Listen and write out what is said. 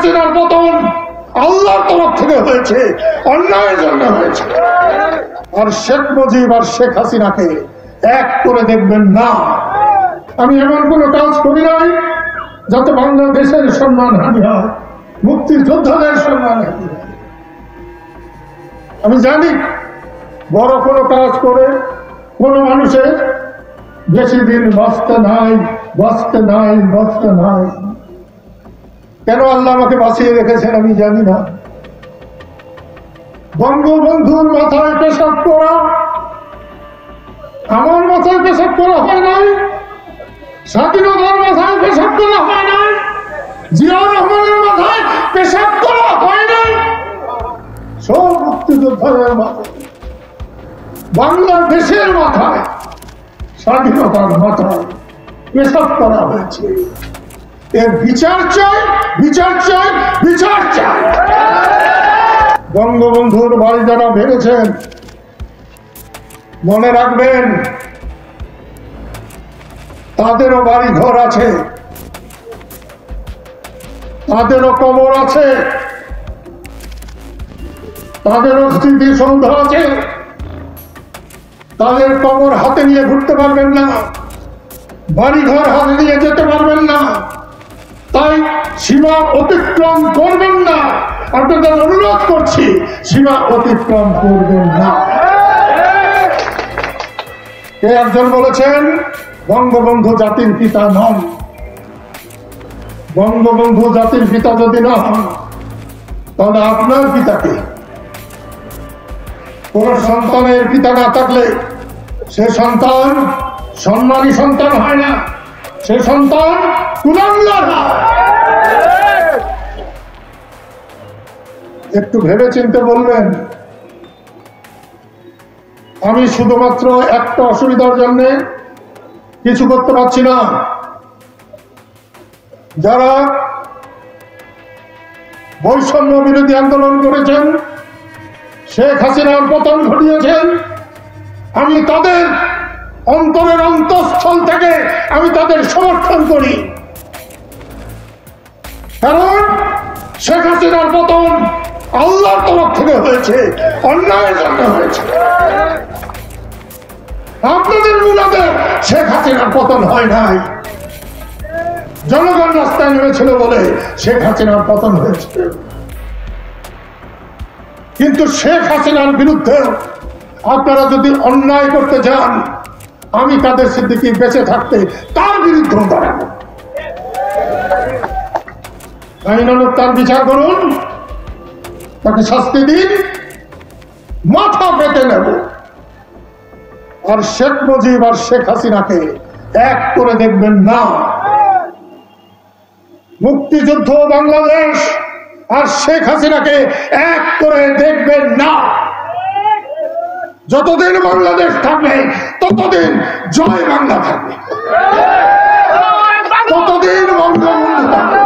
হাসিনার পতন আল্লাহর তরফ থেকে হয়েছে, অন্যায়ের জন্য হয়েছে। আর শেখ মুজিব আর শেখ হাসিনাকে এক করে দেখবেন না। আমি এমন কোন কাজ করি নাই যাতে বাংলাদেশের সম্মান হানি হয়, মুক্তিযোদ্ধাদের সম্মান হানি হয়। আমি জানি বড় কোনো কাজ করে কোন মানুষের বেশি দিন বাঁচতে নাই, বাঁচতে নাই, বাঁচতে নাই। কেন আল্লাহ আমাকে বাঁচিয়ে রেখেছেন আমি জানি না। বঙ্গবন্ধুর মাথায় পেশাব করা আমার মাথায় পেশাব করা হয় নাই, স্বাধীনতার মাথায় পেশাব করা হয় নাই, জিয়াউর রহমানের মাথায় পেশাব করা হয় নাই, সব মুক্তিযোদ্ধাদের মাথায়, বাংলাদেশের মাথায়, স্বাধীনতার মাথায় পেশাব করা হয়েছে। এর বিচার চাই, বিচার চাই, বিচার চাই। বঙ্গবন্ধুর বাড়ি যারা ভেঙেছেন মনে রাখবেন তাদেরও বাড়ি ঘর আছে, তাদেরও কবর আছে, তাদেরও স্মৃতিসৌধ আছে। তাদের কবর হাতে নিয়ে ঘুরতে পারবেন না, বাড়ি ঘর হাতে নিয়ে যেতে পারবেন না। তাই সীমা অতিক্রম করবেন না। আপনাদের অনুরোধ করছি সীমা অতিক্রম করবেন না। কে একজন বলেছেন বঙ্গবন্ধু জাতির পিতা নন। বঙ্গবন্ধু জাতির পিতা যদি না হন তাহলে আপনার পিতাকে, কোন সন্তানের পিতা না থাকলে সে সন্তান সম্মানী সন্তান হয় না, সে সন্তান কুলাঙ্গার হয়। একটু ভেবে চিন্তে বলবেন। আমি শুধুমাত্র একটা অসুবিধার জন্য কিছু করতে পারছি না। যারা বৈষম্য বিরোধী আন্দোলন করেছেন, শেখ হাসিনার পতন ঘটিয়েছেন, আমি তাদের অন্তরের অন্তঃস্থল থেকে আমি তাদের সমর্থন করি। কারণ শেখ হাসিনার পতন আল্লাহর তরফ থেকে হয়েছে, অন্যায়ের জন্য হয়েছে। আপনাদের মূলাতে শেখ হাসিনার পতন হয় নাই, জনগণ রাস্তায় নেমেছিল বলে শেখ হাসিনার পতন হয়েছে। কিন্তু শেখ হাসিনার বিরুদ্ধে আপনারা যদি অন্যায় করতে যান, আমি কাদের সিদ্দিকী বেঁচে থাকতে তার বিরুদ্ধে দাঁড়াবো। আইনানুগ তার বিচার করুন, তাকে শাস্তি দিন, মাথা পেতে নেব। আর শেখ মুজিব আর শেখ হাসিনাকে এক করে দেখবেন না। মুক্তিযুদ্ধ বাংলাদেশ আর শেখ হাসিনাকে এক করে দেখবেন না। যতদিন বাংলাদেশ থাকবে ততদিন জয় বাংলা থাকবে, ততদিন বঙ্গবন্ধু থাকবে।